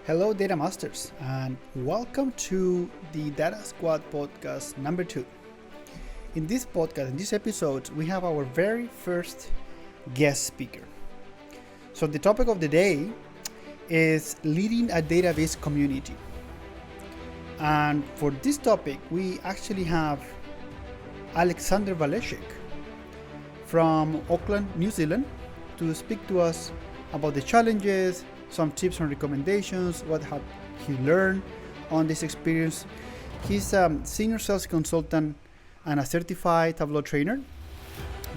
Hello, Data Masters, and welcome to the Data Squad podcast number 2. In this podcast, in this episode, we have our very first guest speaker. So the topic of the day is leading a DataVIz community. And for this topic, we actually have Waleczek from Auckland, New Zealand, to speak to us about the challenges, some tips and recommendations, what have he learned on this experience. He's a senior sales consultant and a certified Tableau trainer,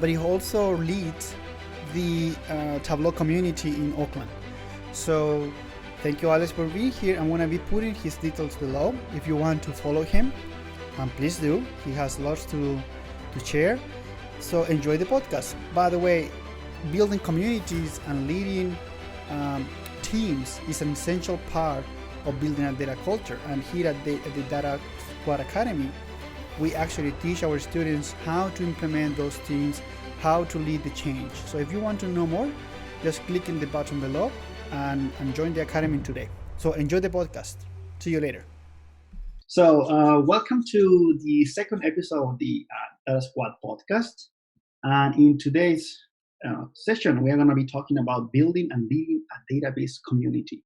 but he also leads the Tableau community in Auckland. So thank you, Alex, for being here. I'm going to be putting his details below if you want to follow him, and please do. He has lots to share. So enjoy the podcast. By the way, building communities and leading teams is an essential part of building a data culture. And here at the Data Squad Academy, we actually teach our students how to implement those teams, how to lead the change. So if you want to know more, just click in the button below and join the Academy today. So enjoy the podcast. See you later. So welcome to the second episode of the Data Squad podcast. And in today's session, we are going to be talking about building and leading a database community.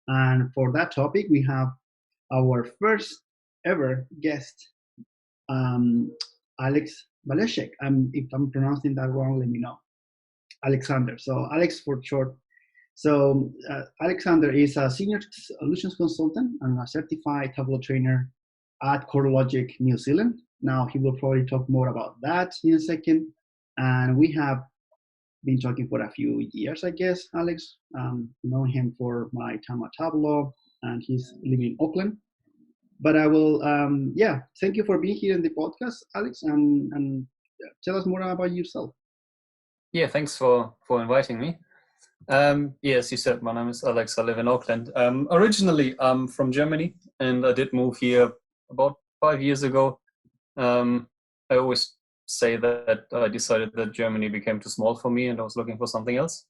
And for that topic, we have our first ever guest, Waleczek. If I'm pronouncing that wrong, let me know. Alexander. So Alex for short. So Alexander is a senior solutions consultant and a certified Tableau trainer at CoreLogic, New Zealand. Now he will probably talk more about that in a second. And we have been talking for a few years, I guess, Alex. Known him for my time at Tableau, and he's living in Auckland. But I will, thank you for being here in the podcast, Alex, and tell us more about yourself. Yeah, thanks for inviting me. As you said, my name is Alex. I live in Auckland. Originally, I'm from Germany, and I did move here about 5 years ago. I always say that I decided that Germany became too small for me and I was looking for something else.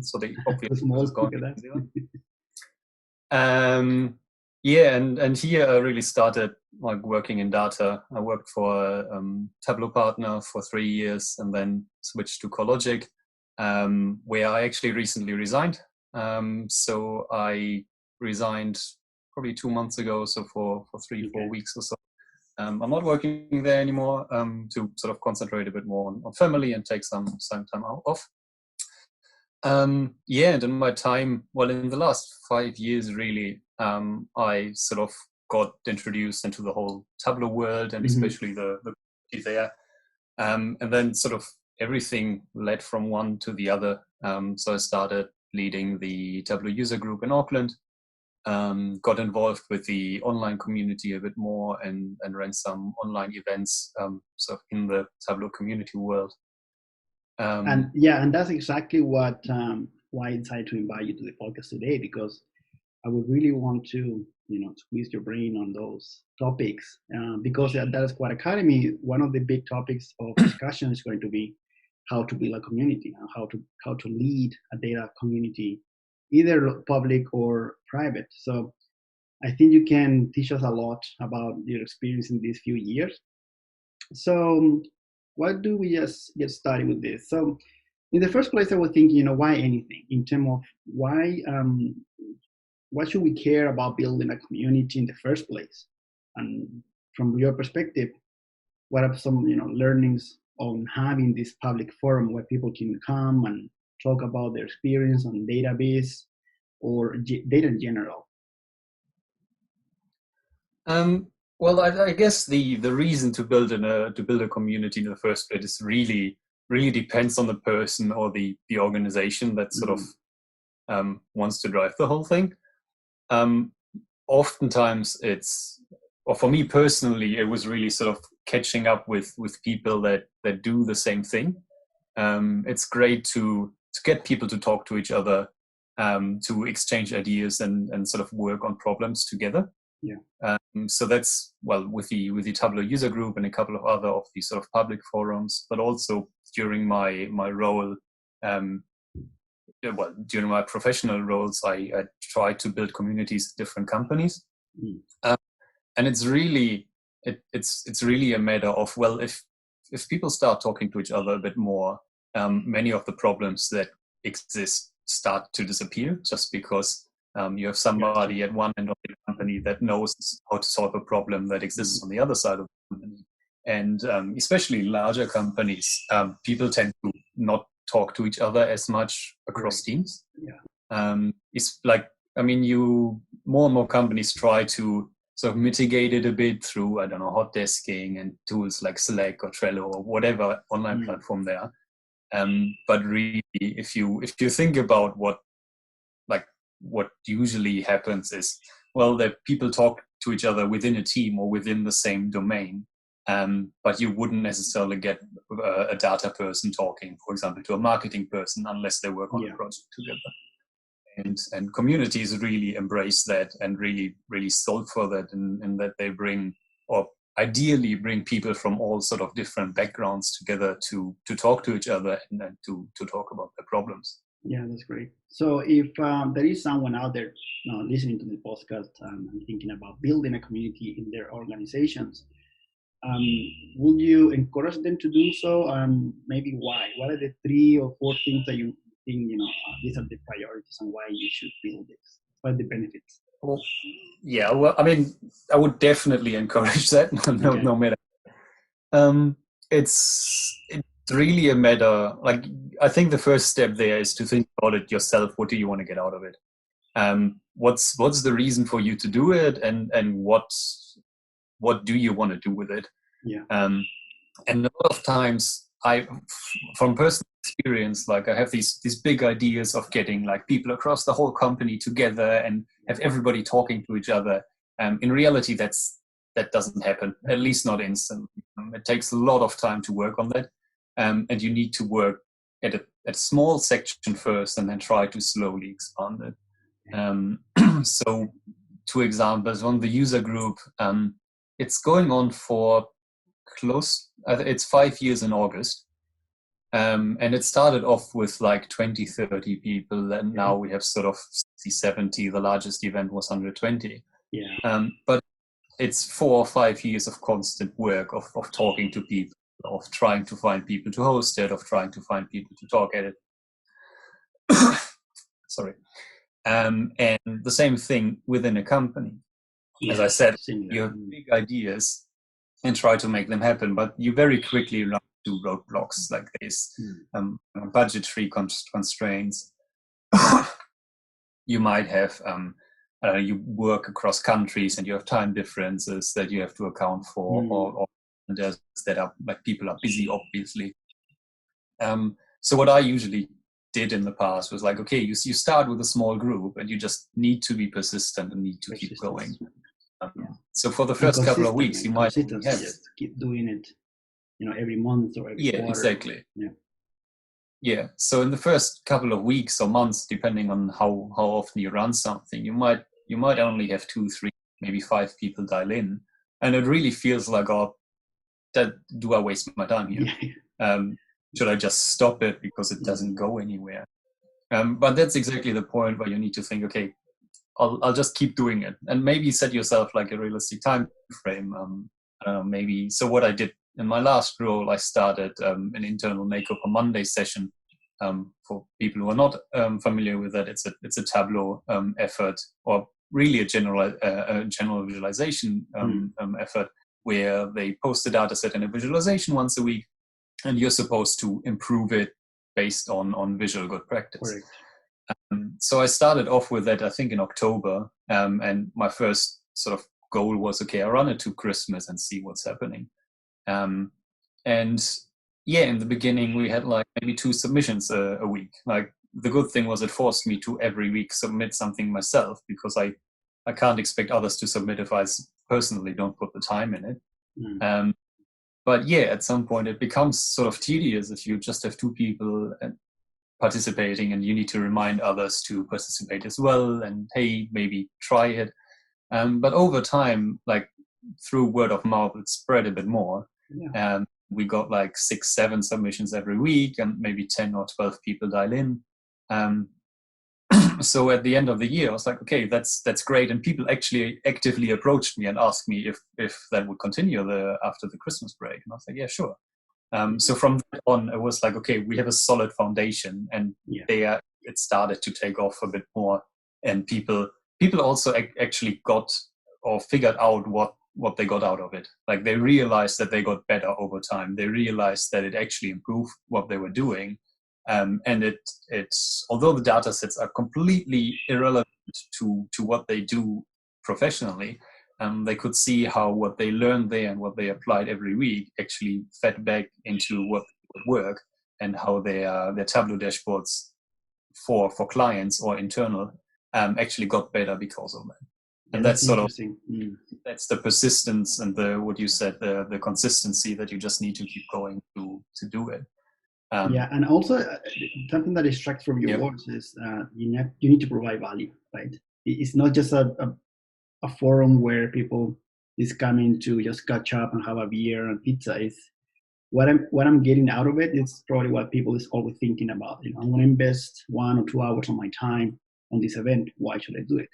So they obviously was going to New Zealand. And here I really started working in data. I worked for a Tableau partner for 3 years and then switched to CoreLogic, where I actually recently resigned. So I resigned probably 2 months ago, so for 3-4 weeks or so. I'm not working there anymore to sort of concentrate a bit more on family and take some time off. And in my time, in the last 5 years, really, I sort of got introduced into the whole Tableau world and especially the community there. And then sort of everything led from one to the other. So I started leading the Tableau user group in Auckland. Got involved with the online community a bit more and ran some online events sort of in the Tableau community world. And that's exactly why I decided to invite you to the podcast today, because I would really want to, squeeze your brain on those topics. Because at Data Squad Academy, one of the big topics of discussion is going to be how to build a community, how to lead a data community, either public or private. So I think you can teach us a lot about your experience in these few years. So why do we just get started with this? So in the first place, I was thinking, why anything in terms of why should we care about building a community in the first place? And from your perspective, what are some learnings on having this public forum where people can come and talk about their experience on database or data in general? I guess the reason to build a community in the first place is really depends on the person or the organization that sort of wants to drive the whole thing. Oftentimes for me personally, it was really sort of catching up with people that do the same thing. It's great to get people to talk to each other, to exchange ideas and sort of work on problems together. Yeah. So that's with the Tableau user group and a couple of other of these sort of public forums, but also during my role well, during my professional roles, I try to build communities at different companies. And it's really it's really a matter of, well, if people start talking to each other a bit more, many of the problems that exist start to disappear, just because you have somebody at one end of the company that knows how to solve a problem that exists on the other side of the company. And especially larger companies, people tend to not talk to each other as much across teams. It's like, I mean, more and more companies try to sort of mitigate it a bit through, I don't know, hot desking and tools like Slack or Trello or whatever online platform there. But really, if you think about what usually happens is, well, that people talk to each other within a team or within the same domain. But you wouldn't necessarily get a data person talking, for example, to a marketing person unless they work on a project together. And communities really embrace that and really solve for that, and that they bring, or ideally bring, people from all sort of different backgrounds together to talk to each other and to talk about their problems. Yeah, that's great. So if there is someone out there listening to the podcast and thinking about building a community in their organizations, will you encourage them to do so? Maybe why? What are the 3 or 4 things that you think, these are the priorities and why you should build this? What are the benefits? Well, yeah, well, I mean, I would definitely encourage that. No matter. It's really a matter. Like, I think the first step there is to think about it yourself. What do you want to get out of it? What's the reason for you to do it, and what do you want to do with it? And a lot of times, from personal experience, like, I have these big ideas of getting like people across the whole company together and have everybody talking to each other. In reality, that doesn't happen, at least not instantly. It takes a lot of time to work on that, and you need to work at a small section first, and then try to slowly expand it. So, 2 examples. On the user group, it's going on for it's 5 years in August. And it started off with like 20, 30 people, and now we have sort of 60, 70. The largest event was 120. But it's 4 or 5 years of constant work of talking to people, of trying to find people to host it, of trying to find people to talk at it. Sorry. And the same thing within a company. As I said, you have big ideas and try to make them happen, but you very quickly run into roadblocks like this, budgetary constraints. You might have, you work across countries and you have time differences that you have to account for, or that are like, people are busy, obviously. So what I usually did in the past was like, okay, you start with a small group and you just need to be persistent and need to keep going. So for the first couple of weeks, you might just keep doing it, every month or every quarter. Exactly. Yeah. So in the first couple of weeks or months, depending on how often you run something, you might only have 2, 3, maybe 5 people dial in, and it really feels like, oh, do I waste my time here? Should I just stop it because it doesn't go anywhere? But that's exactly the point where you need to think, okay, I'll just keep doing it, and maybe set yourself like a realistic time frame. I don't know, maybe. So what I did in my last role, I started an internal Makeover Monday session. For people who are not familiar with that, it's a Tableau effort, or really a general visualization effort, where they post a data set and a visualization once a week, and you're supposed to improve it based on visual good practice. Correct. So I started off with that, I think, in October, and my first sort of goal was, okay, I'll run it to Christmas and see what's happening. And in the beginning we had like maybe 2 submissions a week. Like, the good thing was it forced me to every week submit something myself, because I can't expect others to submit if I personally don't put the time in it. But at some point it becomes sort of tedious if you just have 2 people participating, and you need to remind others to participate as well, and hey, maybe try it. But over time, like, through word of mouth, it spread a bit more. We got like 6, 7 submissions every week, and maybe 10 or 12 people dial in. And So at the end of the year, I was like, okay, that's great. And people actually actively approached me and asked me if that would continue after the Christmas break. And I was like, yeah, sure. So from that on, it was like, okay, we have a solid foundation, and it started to take off a bit more. And people also actually got or figured out what they got out of it. Like, they realized that they got better over time. They realized that it actually improved what they were doing. And it's although the data sets are completely irrelevant to what they do professionally, they could see how what they learned there and what they applied every week actually fed back into what would work, and how their Tableau dashboards for clients or internal actually got better because of that. And that's sort of that's the persistence and what you said, the consistency that you just need to keep going to do it. And also something that extracts from your words is you need to provide value, right? It's not just a forum where people is coming to just catch up and have a beer and pizza. Is what I'm getting out of it is probably what people is always thinking about. I'm going to invest 1 or 2 hours of my time on this event. Why should I do it?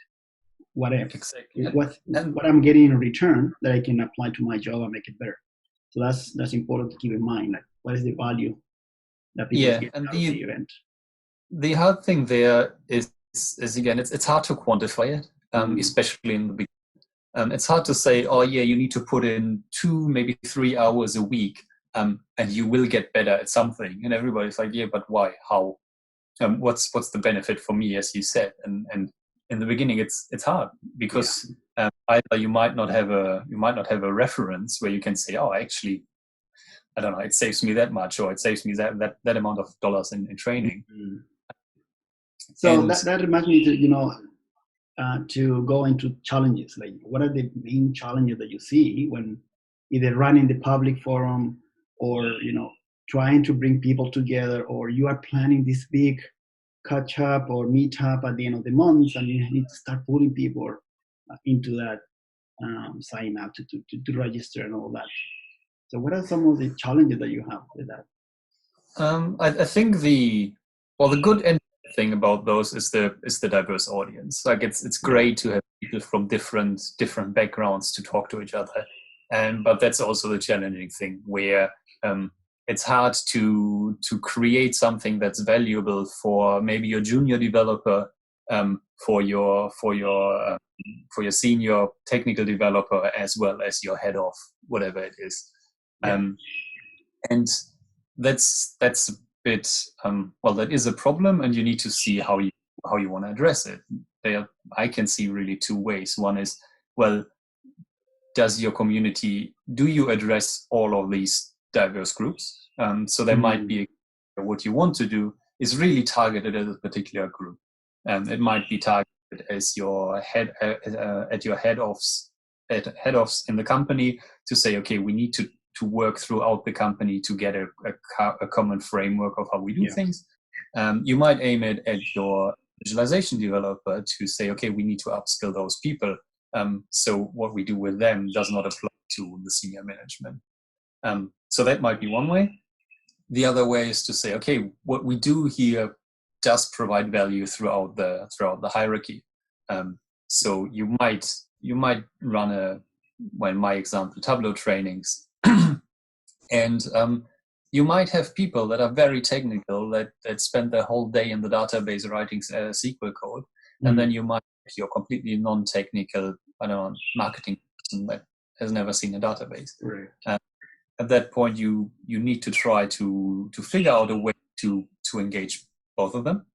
What if? Exactly. What I'm getting in return that I can apply to my job and make it better. So that's important to keep in mind. Like, what is the value that people get out of the event? The hard thing there is again, it's hard to quantify it, especially in the beginning. It's hard to say, oh yeah, you need to put in 2, maybe 3 hours a week, and you will get better at something. And everybody's like, yeah, but why? How? What's the benefit for me, as you said? And in the beginning, it's hard because either you might not have a reference where you can say, oh, actually, I don't know, it saves me that much, or it saves me that amount of dollars in training. Mm-hmm. So that reminds me to go into challenges. Like, what are the main challenges that you see when either running the public forum, or trying to bring people together, or you are planning this big catch up or meet up at the end of the month, and you need to start putting people into that sign up to register and all that. So what are some of the challenges that you have with that? I think the good end thing about those is the diverse audience. Like, it's great to have people from different backgrounds to talk to each other, but that's also the challenging thing, where it's hard to create something that's valuable for maybe your junior developer, for your senior technical developer, as well as your head of whatever it is. And that's a bit that is a problem, and you need to see how you want to address it. I can see really 2 ways. One is, well, do you address all of these diverse groups? So there might be what you want to do is really targeted at a particular group. It might be targeted as your head at your head offs in the company, to say, okay, we need to work throughout the company to get a common framework of how we do things. You might aim it at your visualization developer to say, okay, we need to upskill those people. So what we do with them does not apply to the senior management. So that might be one way. The other way is to say, okay, what we do here does provide value throughout the hierarchy. So you might run in my example, Tableau trainings, and you might have people that are very technical that spend their whole day in the database writing SQL code, and then you might have your completely non-technical, marketing person that has never seen a database. Right. At that point, you need to try to figure out a way to engage both of them,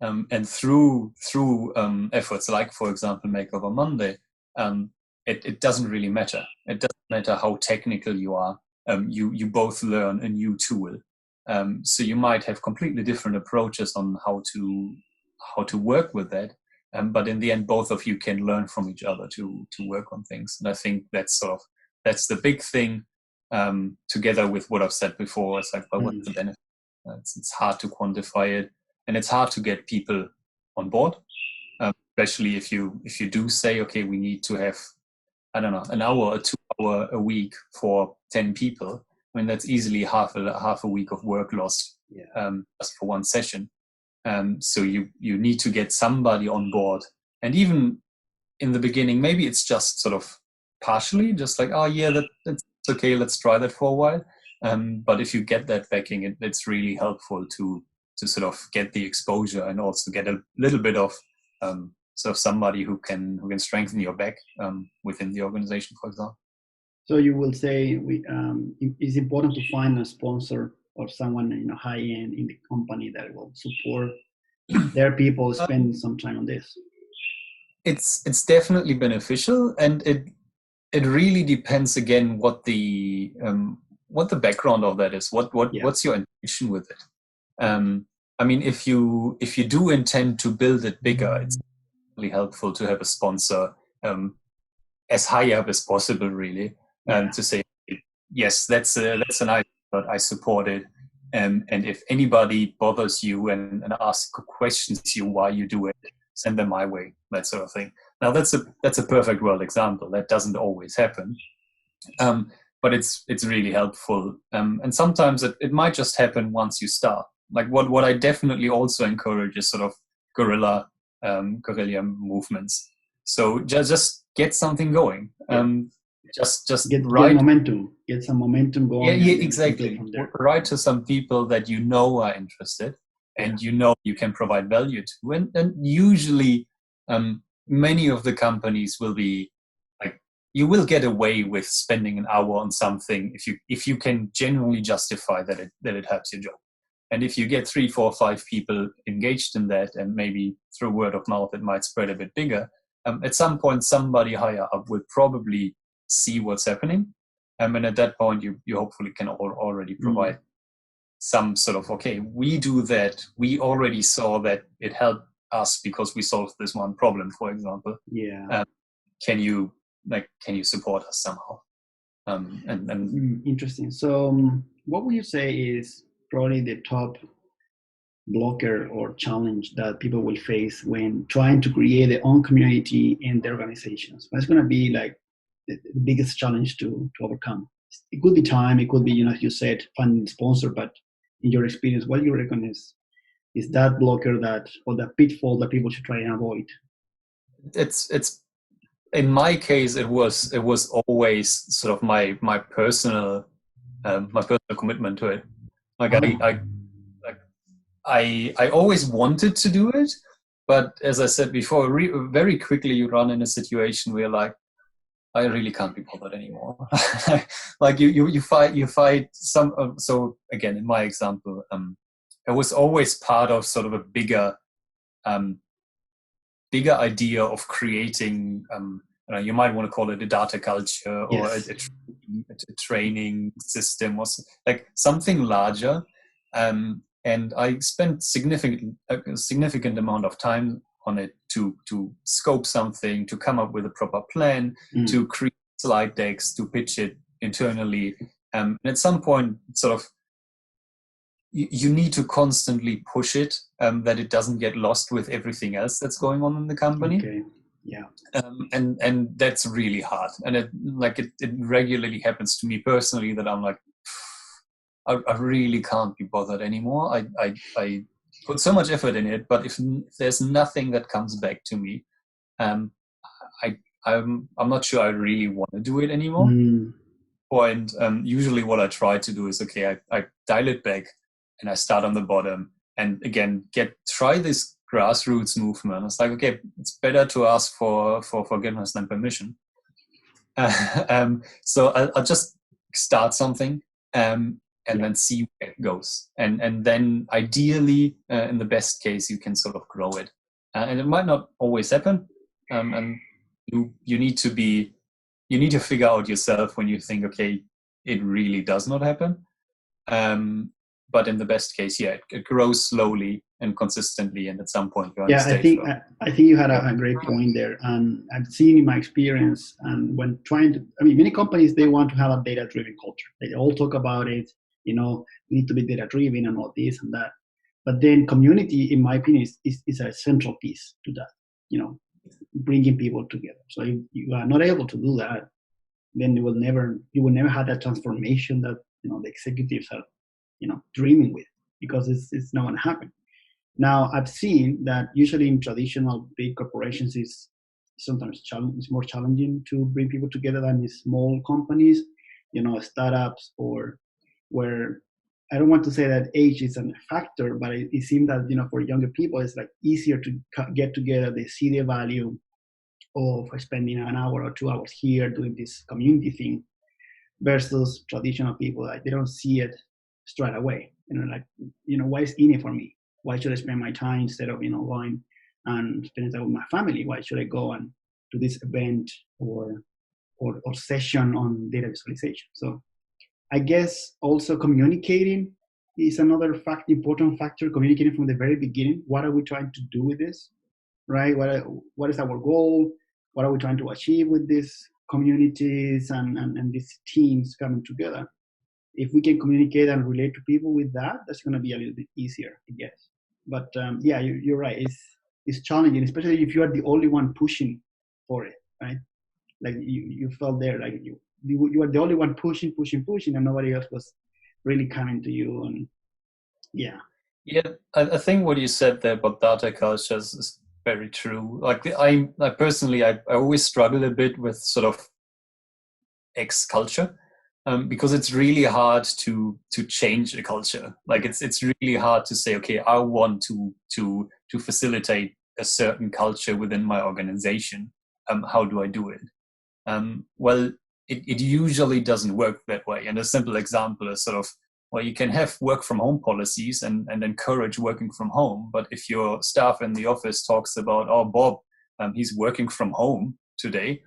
and through efforts like, for example, Makeover Monday, it doesn't really matter. It doesn't matter how technical you are. You both learn a new tool. So you might have completely different approaches on how to work with that. But in the end, both of you can learn from each other to work on things. And I think that's the big thing. Together with what I've said before, it's like, well, what's the benefit? It's hard to quantify it, and it's hard to get people on board, especially if you do say, okay, we need to have, an hour or 2 hour a week for 10 people. I mean, that's easily half a week of work lost, just for one session. So you need to get somebody on board. And even in the beginning, maybe it's just sort of partially, just like, oh yeah, that's okay, let's try that for a while. But if you get that backing, it's really helpful to sort of get the exposure and also get a little bit of sort of somebody who can strengthen your back within the organization, for example. So you will say it's important to find a sponsor or someone high end in the company that will support their people spending some time on this. It's definitely beneficial, and it really depends again what the background of that is. What's your intention with it? I mean, if you do intend to build it bigger, it's really helpful to have a sponsor as high up as possible, really, to say, yes, that's a nice, but I support it. And if anybody bothers you and asks questions you why you do it, send them my way, that sort of thing. Now that's a perfect world example. That doesn't always happen, but it's really helpful. And sometimes it might just happen once you start. Like what I definitely also encourage is sort of guerrilla movements. So just get something going. Just get momentum. Get some momentum going. Yeah, exactly. Write to some people that you know are interested and you know you can provide value to. And usually many of the companies will be like, you will get away with spending an hour on something if you can genuinely justify that it helps your job. And if you get 3, 4, 5 people engaged in that, and maybe through word of mouth it might spread a bit bigger, at some point somebody higher up will probably see what's happening, and at that point you hopefully can already provide some sort of, okay, we do that, we already saw that it helped us because we solved this one problem, for example. Can you support us somehow? Interesting. So what would you say is probably the top blocker or challenge that people will face when trying to create their own community in their organizations? What's going to be like the biggest challenge to overcome? It could be time, it could be, as you said, finding a sponsor, but in your experience, what do you reckon is that blocker or that pitfall that people should try and avoid? It's in my case, it was always sort of my personal commitment to it. Like I always wanted to do it, but as I said before, very quickly you run in a situation where like, I really can't be bothered anymore. Like you fight some. So again, in my example, it was always part of sort of a bigger idea of creating. You might want to call it a data culture or a training system, or like something larger. And I spent a significant amount of time on it to scope something, to come up with a proper plan, to create slide decks, to pitch it internally. And at some point, sort of, you need to constantly push it, that it doesn't get lost with everything else that's going on in the company. Okay. Yeah. And that's really hard. And it regularly happens to me personally that I'm like, I really can't be bothered anymore. I put so much effort in it, but if there's nothing that comes back to me, I'm not sure I really want to do it anymore. And usually what I try to do is, okay, I dial it back and I start on the bottom, and again try this grassroots movement. It's like, okay, it's better to ask for forgiveness than permission. So I'll just start something. And then see where it goes. And then ideally, in the best case, you can sort of grow it. And it might not always happen. And you need to figure out yourself when you think, okay, it really does not happen. But in the best case, it grows slowly and consistently, and at some point you're on a stage. I think you had a great point there. And I've seen in my experience, and when many companies, they want to have a data-driven culture. They all talk about it. We need to be data-driven and all this and that. But then community, in my opinion, is a central piece to that, bringing people together. So if you are not able to do that, then you will never have that transformation that, the executives are, dreaming with, because it's not going to happen. Now, I've seen that usually in traditional big corporations, it's sometimes it's more challenging to bring people together than in small companies, startups, or where I don't want to say that age is a factor, but it seems that for younger people it's like easier to get together. They see the value of spending an hour or 2 hours here doing this community thing versus traditional people. Like they don't see it straight away. Why is in it for me? Why should I spend my time instead of going and spending time with my family? Why should I go and do this event or session on data visualization? So I guess also communicating is another important factor. Communicating from the very beginning. What are we trying to do with this? Right? What is our goal? What are we trying to achieve with these communities and these teams coming together? If we can communicate and relate to people with that, that's going to be a little bit easier, I guess. But yeah, you're right. It's challenging, especially if you are the only one pushing for it, right? Like you felt there, like you were the only one pushing, and nobody else was really coming to you. And yeah. Yeah, I think what you said there about data cultures is very true. Like I personally, I always struggle a bit with sort of X culture. Because it's really hard to change a culture. Like it's really hard to say, okay, I want to facilitate a certain culture within my organization. How do I do it? Well, it usually doesn't work that way. And a simple example is sort of, well, you can have work from home policies and encourage working from home. But if your staff in the office talks about, oh, Bob, he's working from home today,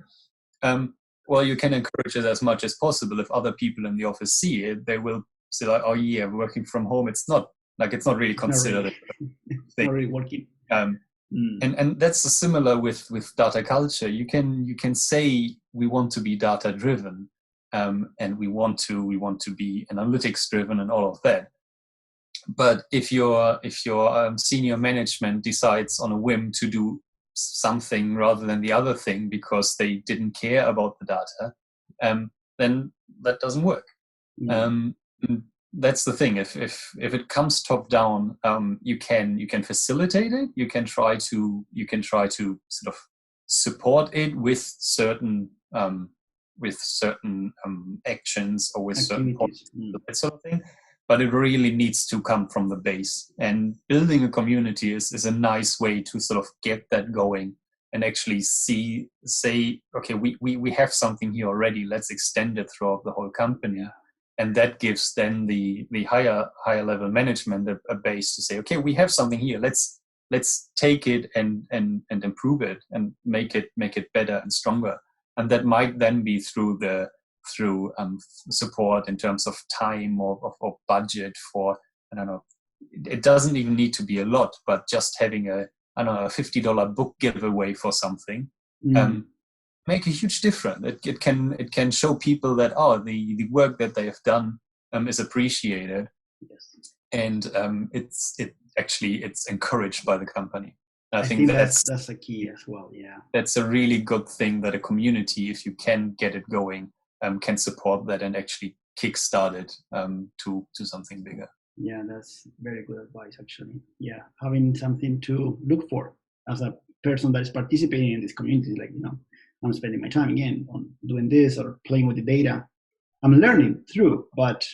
well, you can encourage it as much as possible. If other people in the office see it, they will say like, oh yeah, working from home, it's not really considered. It's not really working. And that's similar with data culture. You can say we want to be data driven, and we want to be analytics driven and all of that. But if your senior management decides on a whim to do something rather than the other thing because they didn't care about the data, then that doesn't work. That's the thing. If it comes top down, you can facilitate it. You can try to sort of support it with certain actions or with certain points, that sort of thing. But it really needs to come from the base. And building a community is a nice way to sort of get that going and actually say, okay, we have something here already. Let's extend it throughout the whole company. And that gives then the higher level management a base to say, okay, we have something here. Let's take it and improve it and make it better and stronger. And that might then be through support in terms of time or budget for, I don't know, it doesn't even need to be a lot, but just having a $50 book giveaway for something make a huge difference. It can show people that the work that they have done is appreciated. Yes. And it's encouraged by the company. I think that's the key as well. Yeah, that's a really good thing that a community, if you can get it going, can support that and actually kickstart it to something bigger. Yeah, that's very good advice, actually. Yeah, having something to look for as a person that is participating in this community, like, I'm spending my time again on doing this or playing with the data. I'm learning through, but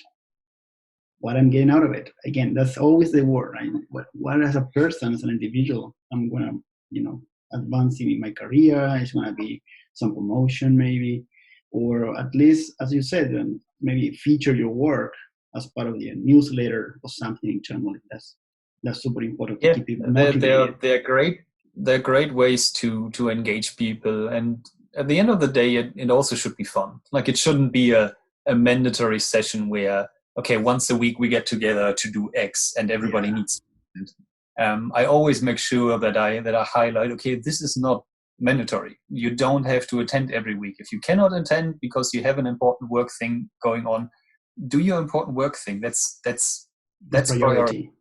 what I'm getting out of it, again, that's always the word, right? What as a person, as an individual, I'm gonna, advancing in my career. It's gonna be some promotion, maybe. Or at least, as you said, maybe feature your work as part of the newsletter or something internally. That's super important to keep people motivated. They're great ways to engage people, and at the end of the day, it also should be fun. Like it shouldn't be a mandatory session where, okay, once a week we get together to do X and everybody needs to. I always make sure that I highlight, okay, this is not mandatory. You don't have to attend every week. If you cannot attend because you have an important work thing going on, do your important work thing. That's priority.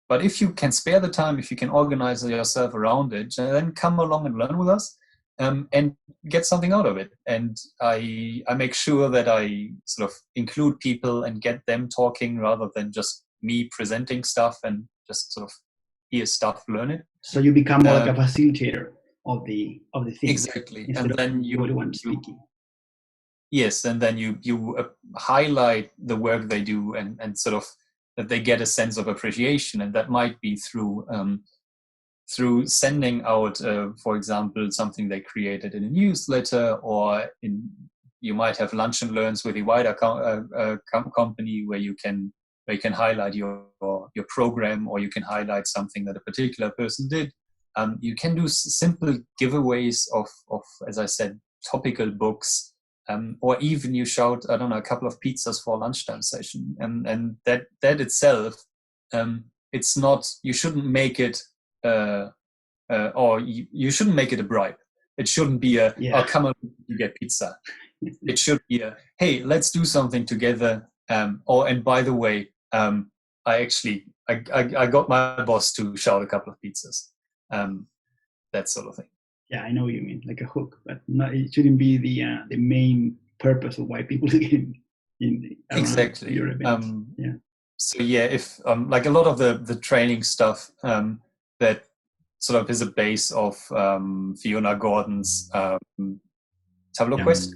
But if you can spare the time, if you can organize yourself around it, then come along and learn with us and get something out of it. And I make sure that I sort of include people and get them talking rather than just me presenting stuff and just sort of hear stuff, learn it. So you become more like a facilitator of the thing. Exactly, and then you speaking. Yes, and then you highlight the work they do, and sort of that they get a sense of appreciation, and that might be through sending out, for example, something they created in a newsletter, or you might have lunch and learns with a wider company where you can highlight your program, or you can highlight something that a particular person did. You can do simple giveaways of, as I said, topical books, or even you shout, I don't know, a couple of pizzas for a lunchtime session, and that itself, it's not, you shouldn't make it, or you shouldn't make it a bribe. It shouldn't be oh, come on, you get pizza. It should be hey, let's do something together. And by the way, I got my boss to shout a couple of pizzas. That sort of thing. Yeah, I know what you mean, like a hook, but it shouldn't be the main purpose of why people get in exactly your event. So if like a lot of the training stuff that sort of is a base of Fiona Gordon's Tableau quest.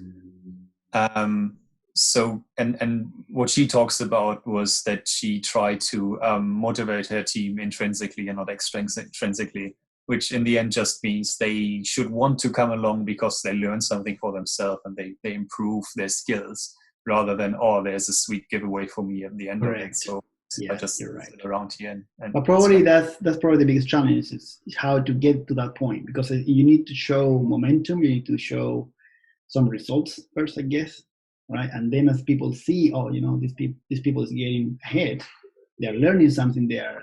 So and what she talks about was that she tried to motivate her team intrinsically and not extrinsically, which in the end just means they should want to come along because they learn something for themselves and they improve their skills, rather than, oh, there's a sweet giveaway for me at the end of it. So I just sit around here. But probably that's probably the biggest challenge is how to get to that point, because you need to show momentum, you need to show some results first, I guess, right? And then as people see, oh, these people is getting ahead, they're learning something, they're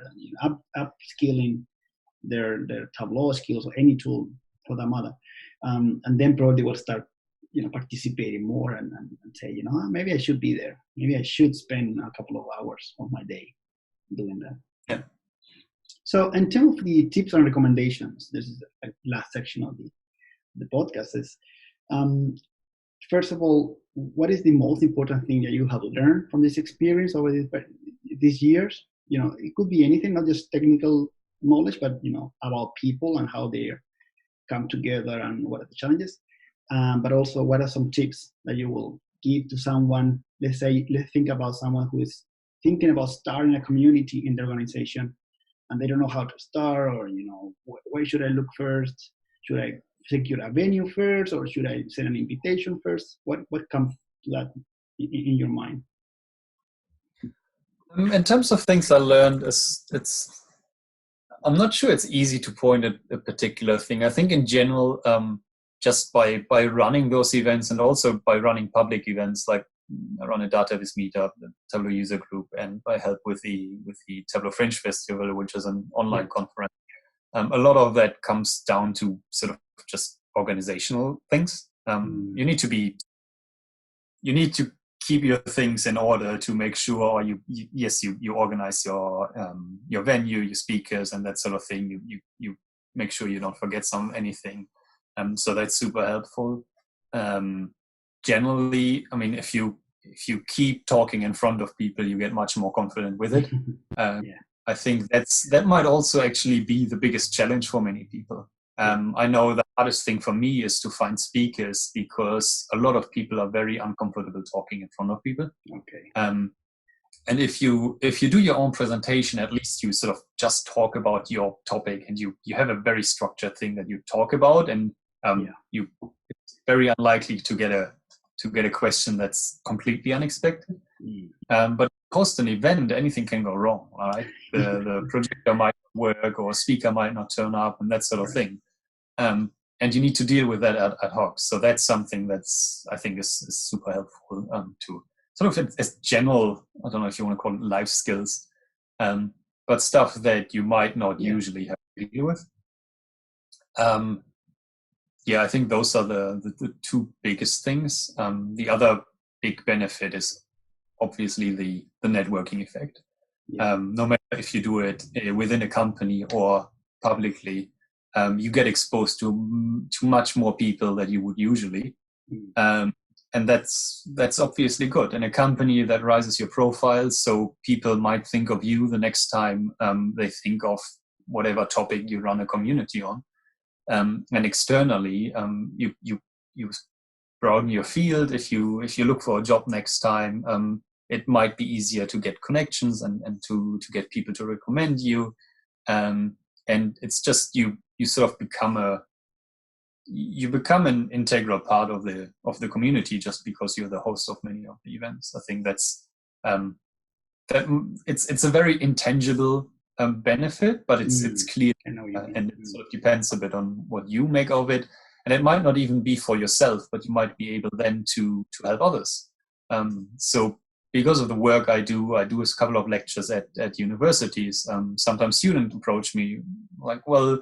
upskilling their Tableau skills, or any tool for that matter, and then probably will start participating more and say, maybe I should be there, maybe I should spend a couple of hours of my day doing that. Yeah. So in terms of the tips and recommendations, this is the last section of the podcast, is first of all, what is the most important thing that you have learned from this experience over these years? It could be anything, not just technical knowledge, but about people and how they come together and what are the challenges, but also what are some tips that you will give to someone. Let's think about someone who is thinking about starting a community in their organization and they don't know how to start, or where should I look first? Should I secure a venue first, or should I send an invitation first? What comes to that in your mind? In terms of things I learned, I'm not sure it's easy to point at a particular thing. I think in general, just by running those events, and also by running public events, like I run a DataVIz meetup, the Tableau user group, and I help with the Tableau Fringe Festival, which is an online conference. A lot of that comes down to sort of just organizational things. You need to keep your things in order to make sure you organize your venue, your speakers, and that sort of thing. You make sure you don't forget anything. So that's super helpful. Generally, I mean, if you keep talking in front of people, you get much more confident with it. I think that might also actually be the biggest challenge for many people. I know the hardest thing for me is to find speakers, because a lot of people are very uncomfortable talking in front of people. Okay. And if you do your own presentation, at least you sort of just talk about your topic, and you have a very structured thing that you talk about, and it's very unlikely to get a question that's completely unexpected. But post an event, anything can go wrong, right? The projector might not work, or a speaker might not turn up, and that sort of thing. And you need to deal with that ad hoc. So that's something that's, I think, is super helpful to sort of as general, I don't know if you want to call it life skills, but stuff that you might not usually have to deal with. I think those are the two biggest things. The other big benefit is obviously the networking effect. No matter if you do it within a company or publicly, you get exposed to much more people than you would usually. that's obviously good. And a company that rises your profile, so people might think of you the next time they think of whatever topic you run a community on. And externally, you broaden your field. If you look for a job next time, it might be easier to get connections and to get people to recommend you. And it's just you sort of become an integral part of the community just because you're the host of many of the events. I think that's it's a very intangible benefit, but it's clear, and it sort of depends a bit on what you make of it. And it might not even be for yourself, but you might be able then to help others. So because of the work I do a couple of lectures at universities. Sometimes students approach me like, well,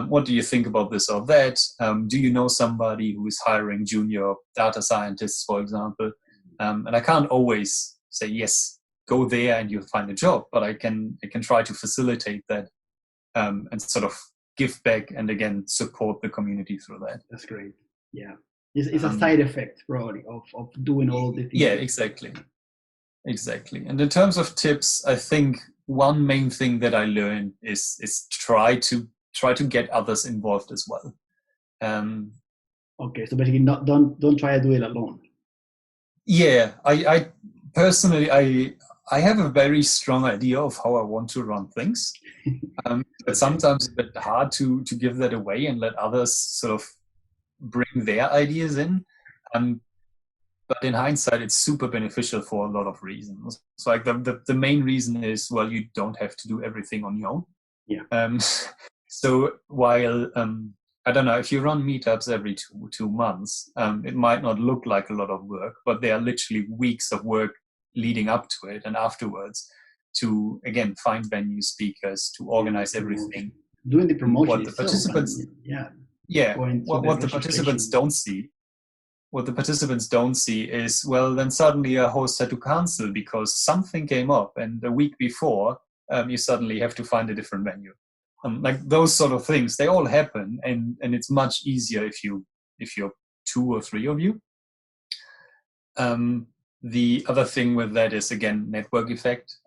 what do you think about this or that? Do you know somebody who is hiring junior data scientists, for example? And I can't always say, yes, go there and you'll find a job, but I can try to facilitate that and sort of give back and again support the community through that. That's great. Yeah, it's a side effect probably of doing all the things. Yeah, exactly. And in terms of tips, I think one main thing that I learned is try to get others involved as well. Okay, so basically, don't try to do it alone. Yeah, I personally I have a very strong idea of how I want to run things, but sometimes it's a bit hard to give that away and let others sort of bring their ideas in. But in hindsight, it's super beneficial for a lot of reasons. So like the main reason is, well, you don't have to do everything on your own. Yeah. So while I don't know, if you run meetups every two months, it might not look like a lot of work, but there are literally weeks of work leading up to it and afterwards to, again, find venue speakers, to organize everything. Doing the promotion. What the participants, what the participants don't see. What the participants don't see is, well, then suddenly a host had to cancel because something came up, and the week before, you suddenly have to find a different venue. Like those sort of things, they all happen, and it's much easier if you're two or three of you. The other thing with that is, again, network effect.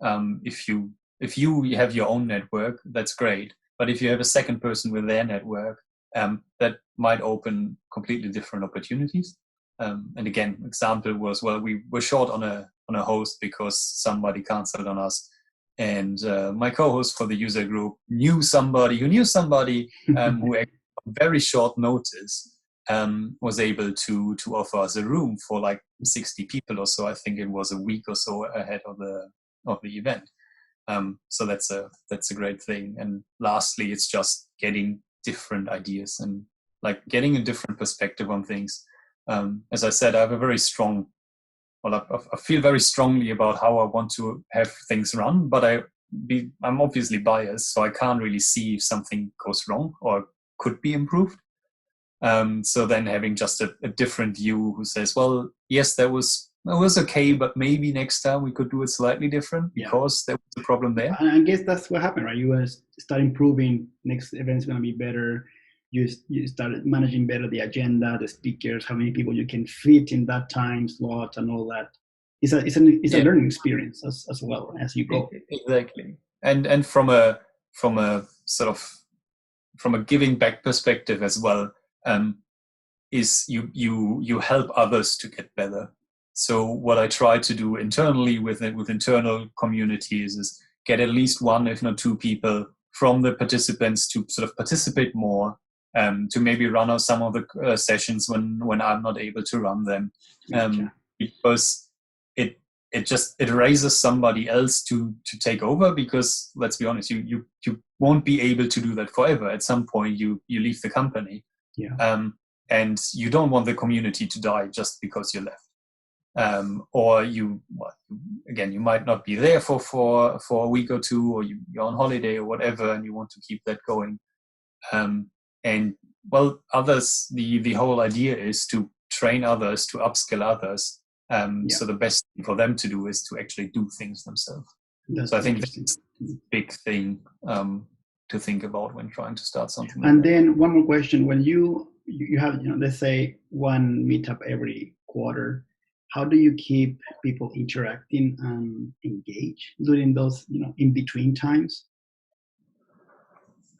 If you have your own network, that's great. But if you have a second person with their network, that might open completely different opportunities. And again, example was, well, we were short on a host because somebody canceled on us. And my co-host for the user group knew somebody who knew somebody who, on very short notice, was able to offer us a room for like 60 people or so. I think it was a week or so ahead of the event. So that's a great thing. And lastly, it's just getting different ideas and like getting a different perspective on things. As I said, I have a very strong. Well, I feel very strongly about how I want to have things run, but I'm obviously biased, so I can't really see if something goes wrong or could be improved. So then having just a different view who says, well, yes, that was okay, but maybe next time we could do it slightly different because there was a problem there. And I guess that's what happened, right? You want to start improving. Next event's going to be better. You start managing better the agenda, the speakers, how many people you can fit in that time slot, and all that. It's a learning experience as well as you go. Exactly, and from a sort of from a giving back perspective as well, is you help others to get better. So what I try to do internally with internal communities is get at least one, if not two people from the participants to sort of participate more. To maybe run out some of the sessions when I'm not able to run them, because it raises somebody else to take over. Because let's be honest, you won't be able to do that forever. At some point, you leave the company, and you don't want the community to die just because you left, or you might not be there for a week or two, or you're on holiday or whatever, and you want to keep that going. And well, others, the whole idea is to train others, to upskill others. So the best thing for them to do is to actually do things themselves. So I think that's a big thing to think about when trying to start something. And then one more question: when you have, let's say one meetup every quarter. How do you keep people interacting and engaged during those, in between times?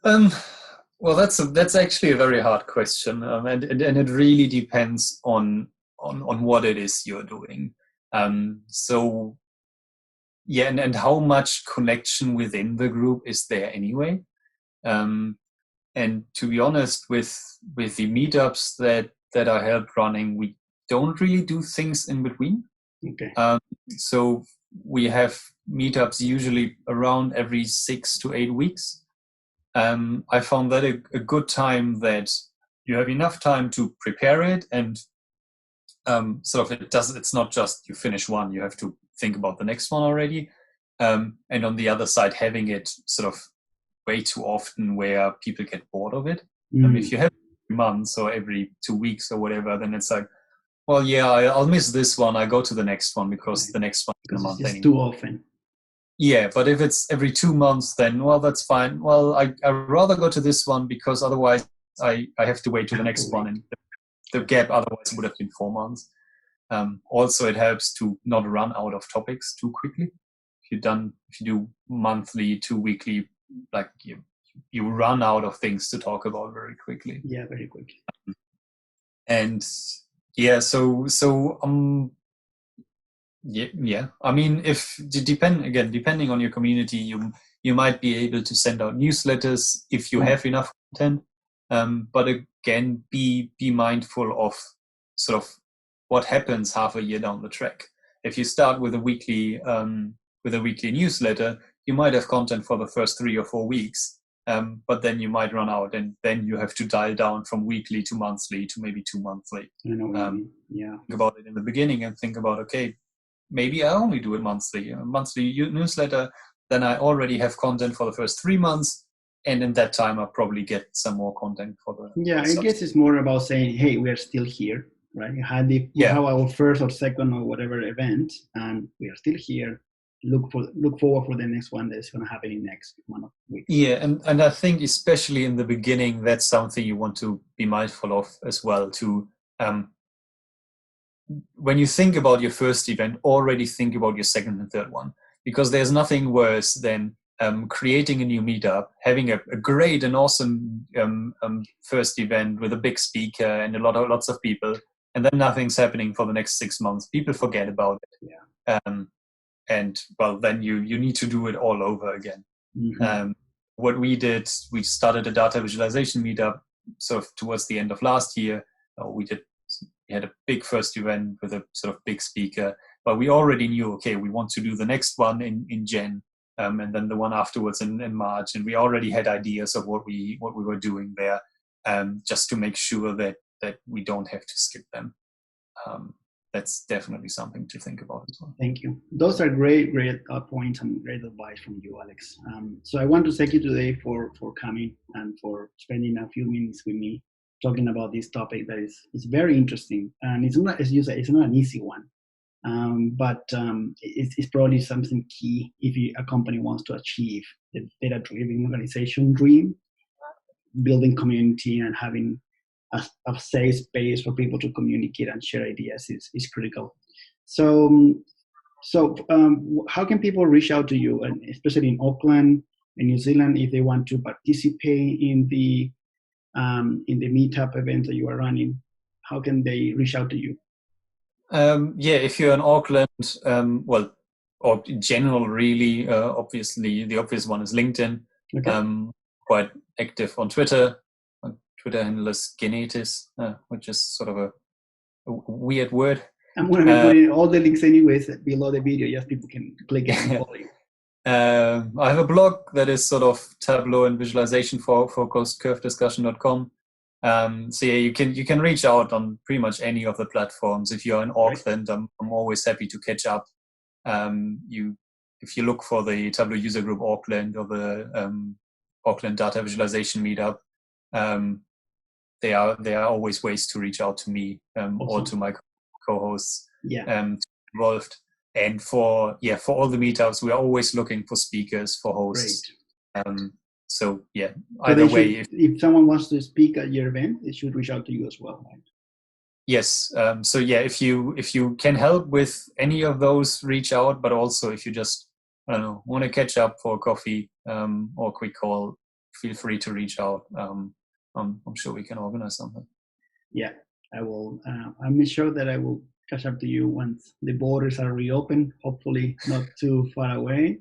Well, that's actually a very hard question, and it really depends on what it is you're doing. So yeah, and how much connection within the group is there anyway. And to be honest, with the meetups that I help running, we don't really do things in between. Okay. So we have meetups usually around every 6 to 8 weeks. I found that a good time that you have enough time to prepare it, and sort of it's not just you finish one, you have to think about the next one already. And on the other side, having it sort of way too often where people get bored of it. If you have every month or every 2 weeks or whatever, then it's like, well, yeah, I'll miss this one. I go to the next one because the next one is in a month anyway. It's too often. Yeah, but if it's every 2 months, then, well, that's fine. Well, I'd rather go to this one because otherwise I have to wait to the next one. And the gap otherwise would have been 4 months. Also, it helps to not run out of topics too quickly. If you do monthly, 2 weekly, like you run out of things to talk about very quickly. Yeah, very quickly. And yeah, so yeah. I mean, depending on your community, you might be able to send out newsletters if you have enough content. But again, be mindful of sort of what happens half a year down the track. If you start with a weekly newsletter, you might have content for the first 3 or 4 weeks, but then you might run out, and then you have to dial down from weekly to monthly to maybe 2 monthly. Yeah. Think about it in the beginning and think about, okay, maybe I only do it monthly, a monthly newsletter. Then I already have content for the first 3 months, and in that time I probably get some more content for the. Yeah, I guess it's more about saying, hey, we are still here, right? We have our first or second or whatever event, and we are still here. Look forward for the next one that's going to happen in next 1 week. Yeah, and I think especially in the beginning, that's something you want to be mindful of as well. To when you think about your first event, already think about your second and third one, because there's nothing worse than creating a new meetup, having a great and awesome first event with a big speaker and lots of people, and then nothing's happening for the next 6 months. People forget about it. Yeah. And well, then you need to do it all over again. Mm-hmm. What we did, we started a data visualization meetup sort of towards the end of last year. We had a big first event with a sort of big speaker, but we already knew, okay, we want to do the next one in Jan, and then the one afterwards in March, and we already had ideas of what we were doing there, just to make sure that we don't have to skip them. That's definitely something to think about as well. Thank you. Those are great points and great advice from you, Alex. So I want to thank you today for coming and for spending a few minutes with me talking about this topic that is very interesting. And it's not, as you say, it's not an easy one, but it's probably something key if a company wants to achieve the data-driven organization dream, building community and having a safe space for people to communicate and share ideas is critical. So how can people reach out to you, and especially in Auckland and New Zealand, if they want to participate in the meetup event that you are running? How can they reach out to you? If you're in Auckland, well, or in general, really, obviously the obvious one is LinkedIn. Okay. Quite active on Twitter. Twitter handle is Genetis, which is sort of a weird word. I'm going to be putting all the links anyways below the video, just people can click it and follow you. I have a blog that is sort of Tableau and visualization focused, curvediscussion.com. So yeah, you can reach out on pretty much any of the platforms. If you're in Auckland, right. I'm always happy to catch up. If you look for the Tableau user group Auckland or the Auckland data visualization meetup, there are always ways to reach out to me or to my co-hosts involved. And for all the meetups, we are always looking for speakers, for hosts. So either way, if someone wants to speak at your event, they should reach out to you as well, right? Yes. So yeah, if you can help with any of those, reach out. But also, if you just, I don't know, want to catch up for a coffee or a quick call, feel free to reach out. I'm sure we can organize something. Yeah, I will. I'm sure that I will catch up to you once the borders are reopened. Hopefully, not too far away,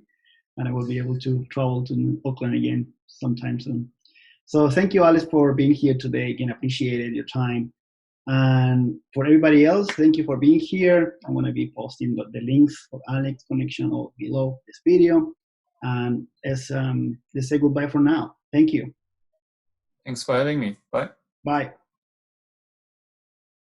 and I will be able to travel to Auckland again sometime soon. So thank you, Alice, for being here today. Again, appreciated your time. And for everybody else, thank you for being here. I'm going to be posting the links for Alex connection or below this video. And let's say goodbye for now. Thank you. Thanks for having me. Bye. Bye.